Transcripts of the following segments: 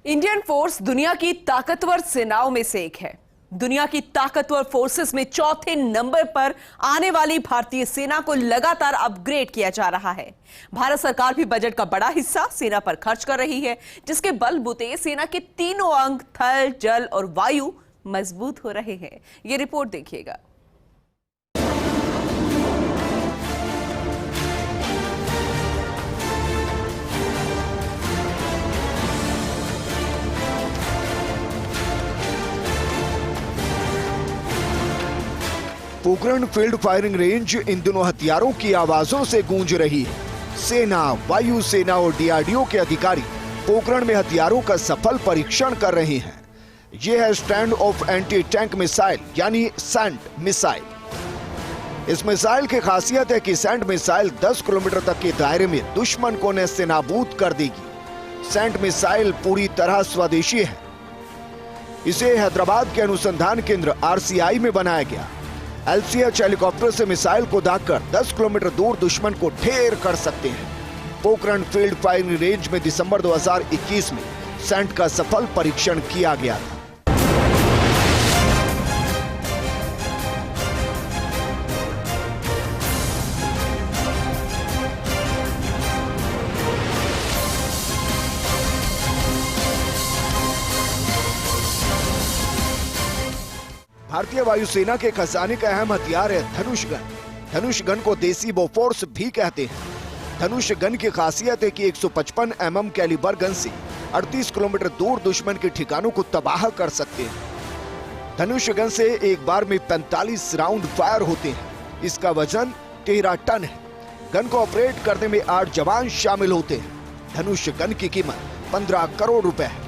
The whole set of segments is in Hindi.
इंडियन फोर्स दुनिया की ताकतवर सेनाओं में से एक है। दुनिया की ताकतवर फोर्सेस में चौथे नंबर पर आने वाली भारतीय सेना को लगातार अपग्रेड किया जा रहा है। भारत सरकार भी बजट का बड़ा हिस्सा सेना पर खर्च कर रही है, जिसके बलबूते सेना के तीनों अंग थल, जल और वायु मजबूत हो रहे हैं। ये रिपोर्ट देखिएगा। पोखरण फील्ड फायरिंग रेंज इन दिनों हथियारों की आवाजों से गूंज रही है। सेना, वायु सेना और डीआरडीओ के अधिकारी पोखरण में हथियारों का सफल परीक्षण कर रहे हैं। यह है stand of anti tank missile यानी सैंड मिसाइल। इस मिसाइल की खासियत है कि सैंड मिसाइल 10 किलोमीटर तक के दायरे में दुश्मन को नेस्तनाबूद कर देगी। सैंड मिसाइल पूरी तरह स्वदेशी है। इसे हैदराबाद के अनुसंधान केंद्र RCI में बनाया गया। LCH हेलीकॉप्टर से मिसाइल को दागकर 10 किलोमीटर दूर दुश्मन को ढेर कर सकते हैं। पोखरण फील्ड फायरिंग रेंज में दिसंबर 2021 में सैंड का सफल परीक्षण किया गया था। भारतीय वायुसेना के खजाने का अहम हथियार है धनुष गन। धनुष गन को देसी बोफोर्स भी कहते हैं। धनुष गन की खासियत है कि 155 mm कैलिबर गन से 38 किलोमीटर दूर दुश्मन के ठिकानों को तबाह कर सकते हैं। धनुष गन से एक बार में 45 राउंड फायर होते हैं। इसका वजन 13 टन है। गन को ऑपरेट करने में 8 जवान शामिल होते हैं। धनुष गन की कीमत 15 करोड़ रुपए है।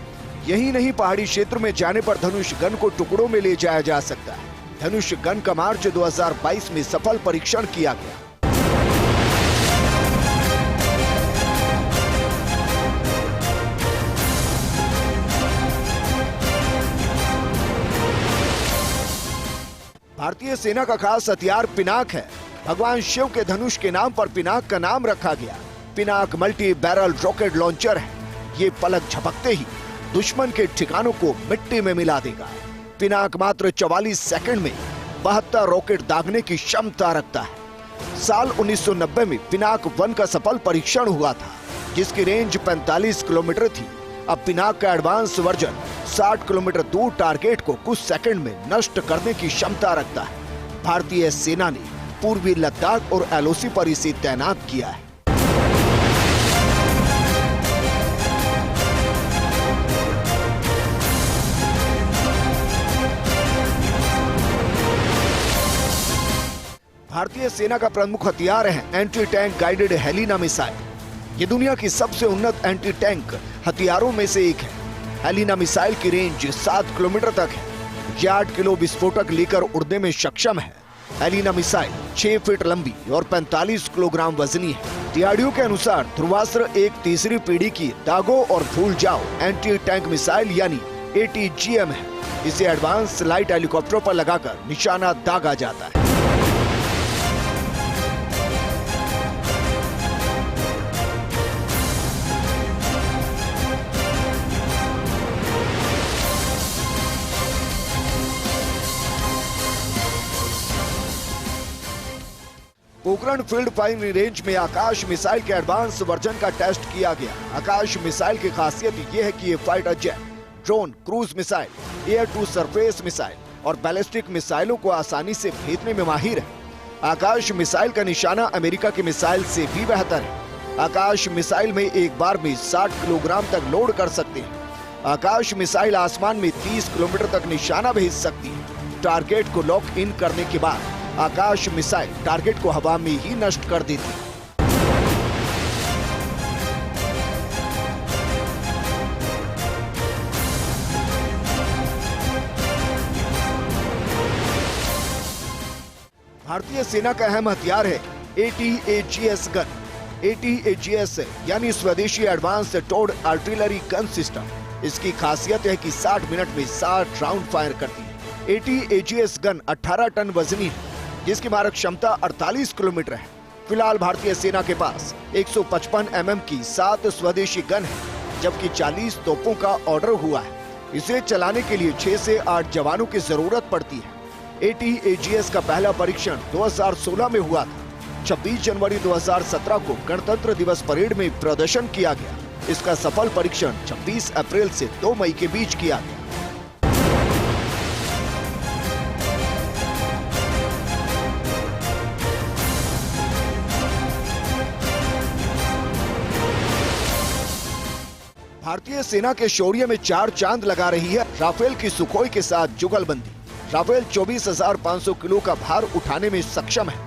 यही नहीं, पहाड़ी क्षेत्र में जाने पर धनुष गन को टुकड़ों में ले जाया जा सकता है। धनुष गन का मार्च 2022 में सफल परीक्षण किया गया। भारतीय सेना का खास हथियार पिनाक है। भगवान शिव के धनुष के नाम पर पिनाक का नाम रखा गया। Pinaka multi barrel rocket launcher है। ये पलक झपकते ही दुश्मन के ठिकानों को मिट्टी में मिला देगा। पिनाक मात्र 44 सेकंड में 72 रॉकेट दागने की क्षमता रखता है। साल 1990 में पिनाक 1 का सफल परीक्षण हुआ था, जिसकी रेंज 45 किलोमीटर थी। अब पिनाक का एडवांस वर्जन 60 किलोमीटर दूर टारगेट को कुछ सेकंड में नष्ट करने की क्षमता रखता है। भारतीय सेना ने पूर्वी लद्दाख और LOC पर इसे तैनात किया है। भारतीय सेना का प्रमुख हथियार है anti tank guided Helina missile. ये दुनिया की सबसे उन्नत एंटी टैंक हथियारों में से एक है। हेलिना मिसाइल की रेंज 7 किलोमीटर तक है। ये 8 किलो विस्फोटक लेकर उड़ने में सक्षम है। हेलिना मिसाइल 6 फीट लंबी और 45 किलोग्राम वजनी है। डीआरडीओ के अनुसार ध्रुवास्त्र एक तीसरी पीढ़ी की दागो और भूल जाओ एंटी टैंक मिसाइल यानी ATGM है। इसे एडवांस लाइट हेलीकॉप्टर पर लगाकर निशाना दागा जाता है। पोखरण फील्ड फायरिंग रेंज में आकाश मिसाइल के एडवांस वर्जन का टेस्ट किया गया। आकाश मिसाइल की खासियत यह है कि ये fighter jet, drone, cruise missile, air to surface missile और बैलिस्टिक मिसाइलों को आसानी से भेजने में माहिर है। आकाश मिसाइल का निशाना अमेरिका की मिसाइल से भी बेहतर है। आकाश मिसाइल में एक बार में 60 किलोग्राम तक लोड कर सकते हैं। आकाश मिसाइल आसमान में 30 किलोमीटर तक निशाना भेज सकती है। टारगेट को लॉक इन करने के बाद आकाश मिसाइल टारगेट को हवा में ही नष्ट कर देती है। भारतीय सेना का अहम हथियार है ATAGS गन। ATAGS यानी स्वदेशी advance towed artillery gun system. इसकी खासियत है कि 60 मिनट में 60 राउंड फायर करती है। ATAGS गन 18 टन वजनी है, जिसकी मारक क्षमता 48 किलोमीटर है। फिलहाल भारतीय सेना के पास 155 mm की 7 स्वदेशी गन है, जबकि 40 तोपों का ऑर्डर हुआ है। इसे चलाने के लिए 6 से 8 जवानों की जरूरत पड़ती है। ATAGS का पहला परीक्षण 2016 में हुआ था। 26 जनवरी 2017 को गणतंत्र दिवस परेड में प्रदर्शन किया गया। इसका सफल परीक्षण 26 अप्रैल से 2 मई के बीच किया गया। भारतीय सेना के शौर्य में 4 चांद लगा रही है राफेल की सुखोई के साथ जुगलबंदी। राफेल 24,500 किलो का भार उठाने में सक्षम है।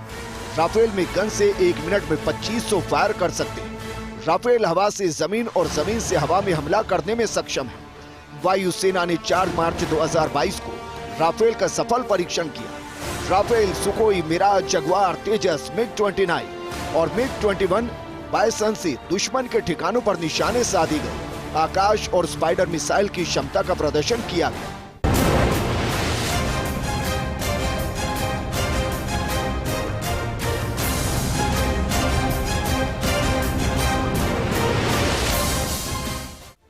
राफेल में गन से 1 मिनट में 2500 फायर कर सकते हैं। राफेल हवा से जमीन और जमीन से हवा में हमला करने में सक्षम है। वायुसेना ने 4 मार्च 2022 को राफेल का सफल परीक्षण किया। राफेल, सुखोई, मिराज, जगुआर, तेजस, MiG-29 और MiG-21 बायसन से दुश्मन के ठिकानों पर निशाने साधे गए। आकाश और स्पाइडर मिसाइल की क्षमता का प्रदर्शन किया गया।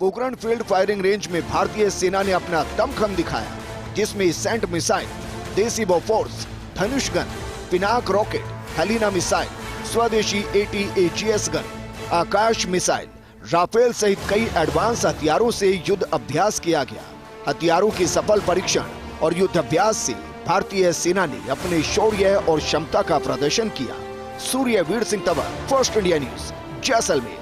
पोखरण फील्ड फायरिंग रेंज में भारतीय सेना ने अपना दमखम दिखाया, जिसमें सेंट मिसाइल, देसी Bofors, Dhanush gun, Pinaka rocket, Helina missile, स्वदेशी ATAGS gun, Akash missile, Rafale सहित कई एडवांस हथियारों से युद्ध अभ्यास किया गया। हथियारों की सफल परीक्षण और युद्ध अभ्यास से भारतीय सेना ने अपने शौर्य और क्षमता का प्रदर्शन किया। Suryaveer Singh Tanwar, first India news, Jaisalmer.